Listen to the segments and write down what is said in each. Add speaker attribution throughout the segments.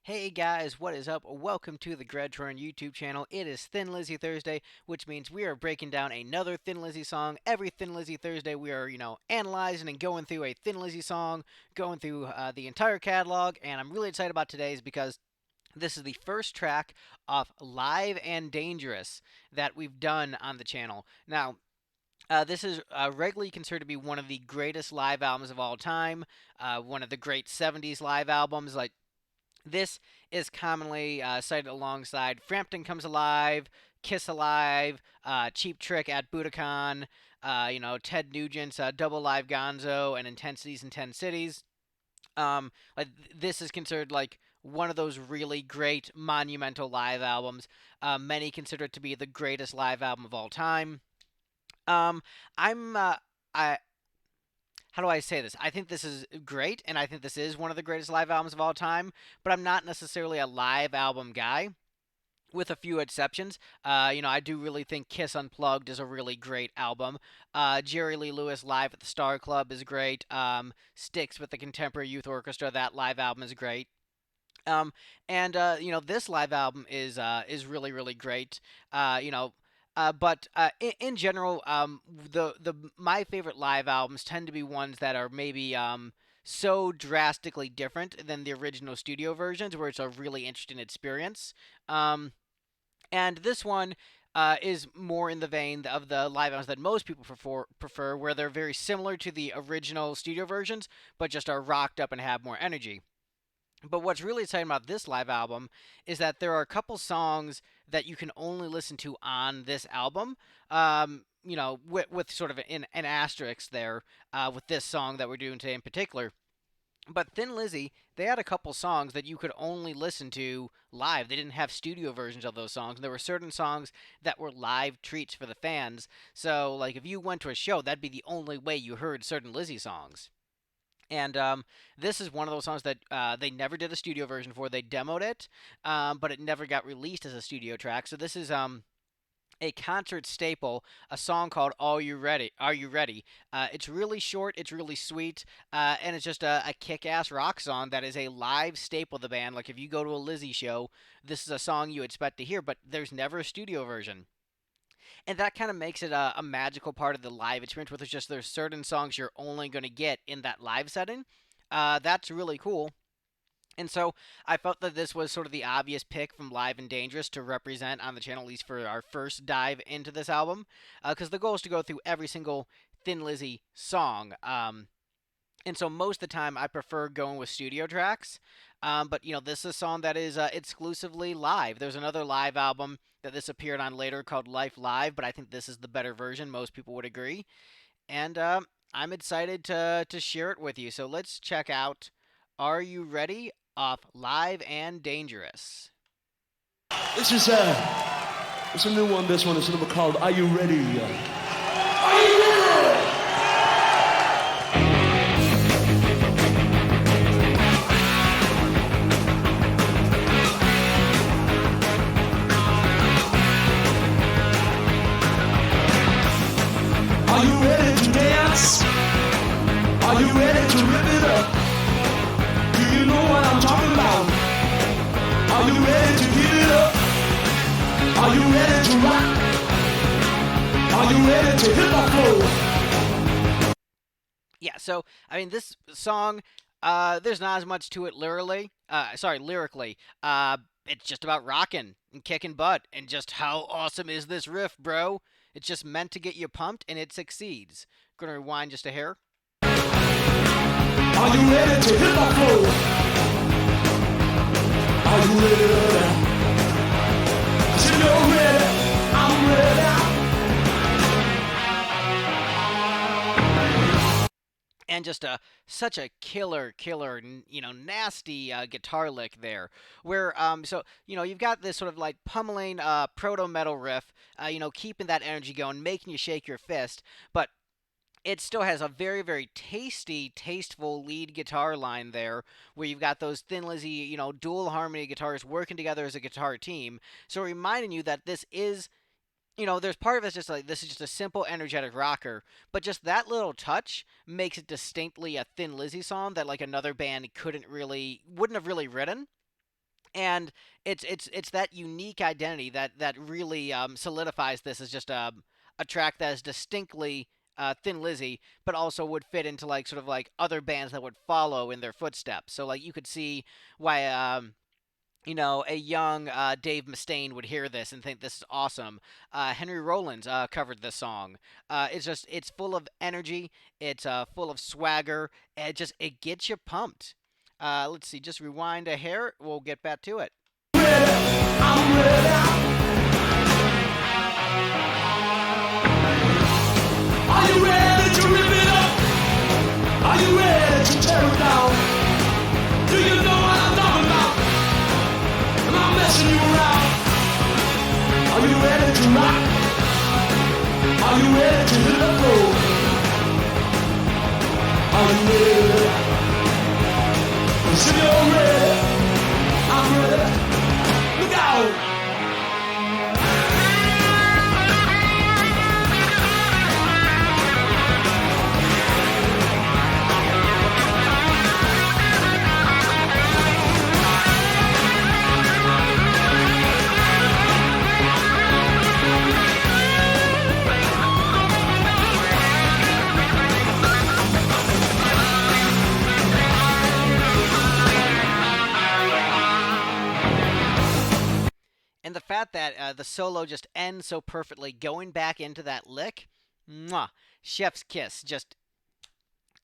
Speaker 1: Hey guys, what is up? Welcome to the Troyan YouTube channel. It is Thin Lizzy Thursday, which means we are breaking down another Thin Lizzy song. Every Thin Lizzy Thursday, we are, analyzing and going through a Thin Lizzy song, going through the entire catalog, and I'm really excited about today's because this is the first track of Live and Dangerous that we've done on the channel. Now, this is regularly considered to be one of the greatest live albums of all time, one of the great 70s live albums. This is commonly cited alongside Frampton Comes Alive, Kiss Alive, Cheap Trick at Budokan, Ted Nugent's Double Live Gonzo, and Intensities in 10 Cities. This is considered like one of those really great monumental live albums. Many consider it to be the greatest live album of all time. Um, I'm I how do I say this? I think this is great, and I think this is one of the greatest live albums of all time. But I'm not necessarily a live album guy, with a few exceptions. I do really think Kiss Unplugged is a really great album. Jerry Lee Lewis Live at the Star Club is great. Sticks with the Contemporary Youth Orchestra, that live album is great. Um, and this live album is really really great. But in general, the my favorite live albums tend to be ones that are maybe so drastically different than the original studio versions, where it's a really interesting experience. Um, and this one is more in the vein of the live albums that most people prefer, where they're very similar to the original studio versions, but just are rocked up and have more energy. But what's really exciting about this live album is that there are a couple songs that you can only listen to on this album. With sort of an asterisk there with this song that we're doing today in particular. But Thin Lizzy, they had a couple songs that you could only listen to live. They didn't have studio versions of those songs. And there were certain songs that were live treats for the fans. So, like, if you went to a show, that'd be the only way you heard certain Lizzy songs. And this is one of those songs that they never did a studio version for. They demoed it, but it never got released as a studio track. So this is a concert staple, a song called "Are You Ready?" Are You Ready? It's really short, it's really sweet, and it's just a kick-ass rock song that is a live staple of the band. Like if you go to a Lizzy show, this is a song you expect to hear, but there's never a studio version. And that kind of makes it a magical part of the live experience, where there's certain songs you're only going to get in that live setting. That's really cool. And so I felt that this was sort of the obvious pick from Live and Dangerous to represent on the channel, at least for our first dive into this album, because the goal is to go through every single Thin Lizzy song. And so most of the time I prefer going with studio tracks. But this is a song that is exclusively live. There's another live album that this appeared on later called Life Live, but I think this is the better version. Most people would agree, and I'm excited to share it with you. So let's check out "Are You Ready?" off Live and Dangerous.
Speaker 2: This is it's a new one. This one is a number called "Are You Ready?" Are you ready? Are you ready to dance? Are you ready to rip it up? Do you know what I'm talking about? Are you ready to give it up? Are you ready to rock? Are you ready to hit the floor?
Speaker 1: Yeah, so I mean, this song, there's not as much to it lyrically. Lyrically. It's just about rocking and kicking butt, and just how awesome is this riff, bro? It's just meant to get you pumped, and it succeeds. Gonna rewind just a hair.
Speaker 2: Are you ready to hit the floor? Are you ready? So you're ready, I'm ready.
Speaker 1: And just such a killer, nasty guitar lick there. Where you've got this sort of like pummeling proto metal riff, keeping that energy going, making you shake your fist, but it still has a very, very tasteful lead guitar line there, where you've got those Thin Lizzy, dual harmony guitars working together as a guitar team. So reminding you that this is, there's part of it's just like this is just a simple, energetic rocker, but just that little touch makes it distinctly a Thin Lizzy song that like another band wouldn't have really written. And it's that unique identity that really solidifies this as just a track that is distinctly Thin Lizzy, but also would fit into like sort of like other bands that would follow in their footsteps. So like you could see why a young Dave Mustaine would hear this and think this is awesome. Henry Rollins covered this song. It's full of energy. It's full of swagger. And it gets you pumped. Let's see, just rewind a hair. We'll get back to it.
Speaker 2: I'm ready. Are you ready to rip it up? Are you ready to tear it down? Do you know what I'm talking about? Am I messing you around? Are you ready to rock? Are you ready to hit the floor? Are you ready? If you're ready, I'm ready. Look out!
Speaker 1: And the fact that the solo just ends so perfectly, going back into that lick, mwah, chef's kiss. Just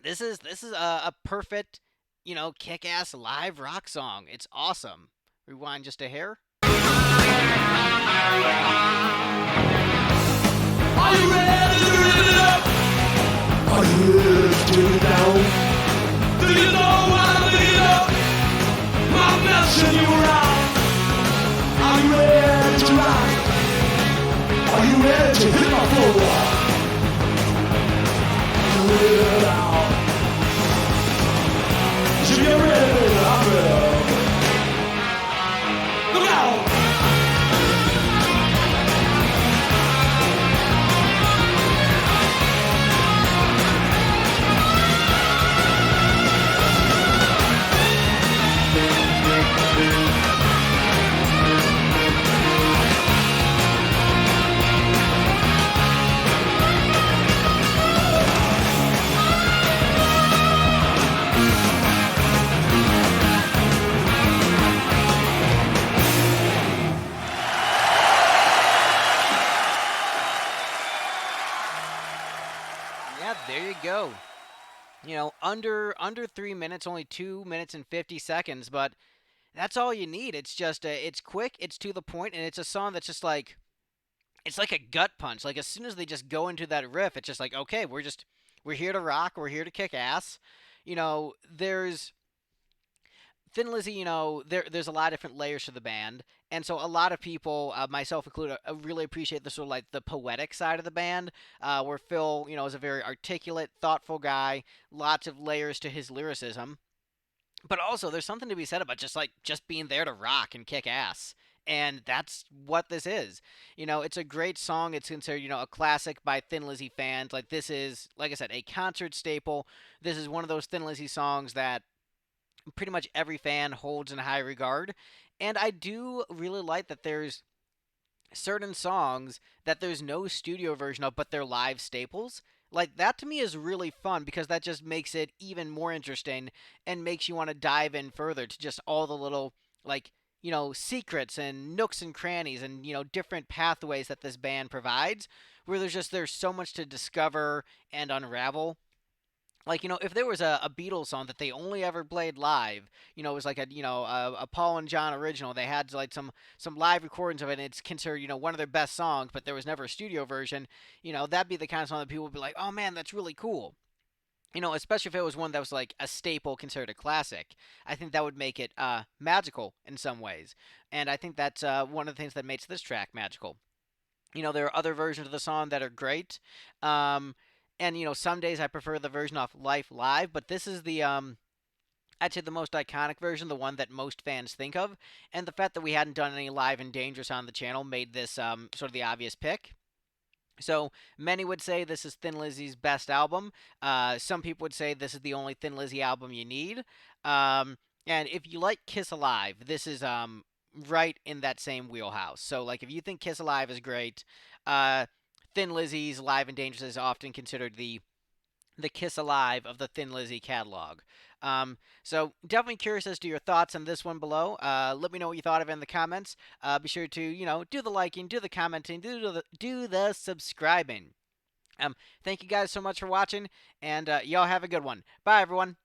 Speaker 1: this is a perfect, kick-ass live rock song. It's awesome. Rewind just a hair.
Speaker 2: Are you ready to rip it up? Are you ready to tear it down? Do you know what I'm thinking of? I'm messing you around. Are you ready to rock? Are you ready to hit my floor? Are you ready now? If you're ready, baby, I'm ready. Look out!
Speaker 1: Yeah, there you go. Under 3 minutes, only 2 minutes and 50 seconds, but that's all you need. It's quick, it's to the point, and it's a song that's just like it's like a gut punch. Like as soon as they just go into that riff, it's just like okay, we're here to rock, we're here to kick ass. There's Thin Lizzy, there's a lot of different layers to the band, and so a lot of people, myself included, really appreciate the sort of like the poetic side of the band, where Phil, is a very articulate, thoughtful guy, lots of layers to his lyricism, but also there's something to be said about just being there to rock and kick ass. And that's what this is. It's a great song. It's considered, a classic by Thin Lizzy fans. Like this is, like I said, a concert staple. This is one of those Thin Lizzy songs that pretty much every fan holds in high regard. And I do really like that there's certain songs that there's no studio version of, but they're live staples. Like that to me is really fun because that just makes it even more interesting and makes you want to dive in further to just all the little like secrets and nooks and crannies and different pathways that this band provides where there's so much to discover and unravel. Like if there was a Beatles song that they only ever played live, it was like a Paul and John original. They had like some live recordings of it, and it's considered one of their best songs, but there was never a studio version. That'd be the kind of song that people would be like, oh man, that's really cool. Especially if it was one that was like a staple, considered a classic. I think that would make it magical in some ways, and I think that's one of the things that makes this track magical. There are other versions of the song that are great. And some days I prefer the version off Life Live, but this is the I'd say the most iconic version, the one that most fans think of. And the fact that we hadn't done any live and dangerous on the channel made this sort of the obvious pick. So many would say this is Thin Lizzy's best album. Some people would say this is the only Thin Lizzy album you need. Um, And if you like Kiss Alive, this is right in that same wheelhouse. So like if you think Kiss Alive is great, uh, Thin Lizzy's Live and Dangerous is often considered the Kiss Alive of the Thin Lizzy catalog. So definitely curious as to your thoughts on this one below. Let me know what you thought of it in the comments. Be sure to do the liking, do the commenting, do the subscribing. Thank you guys so much for watching, and y'all have a good one. Bye everyone.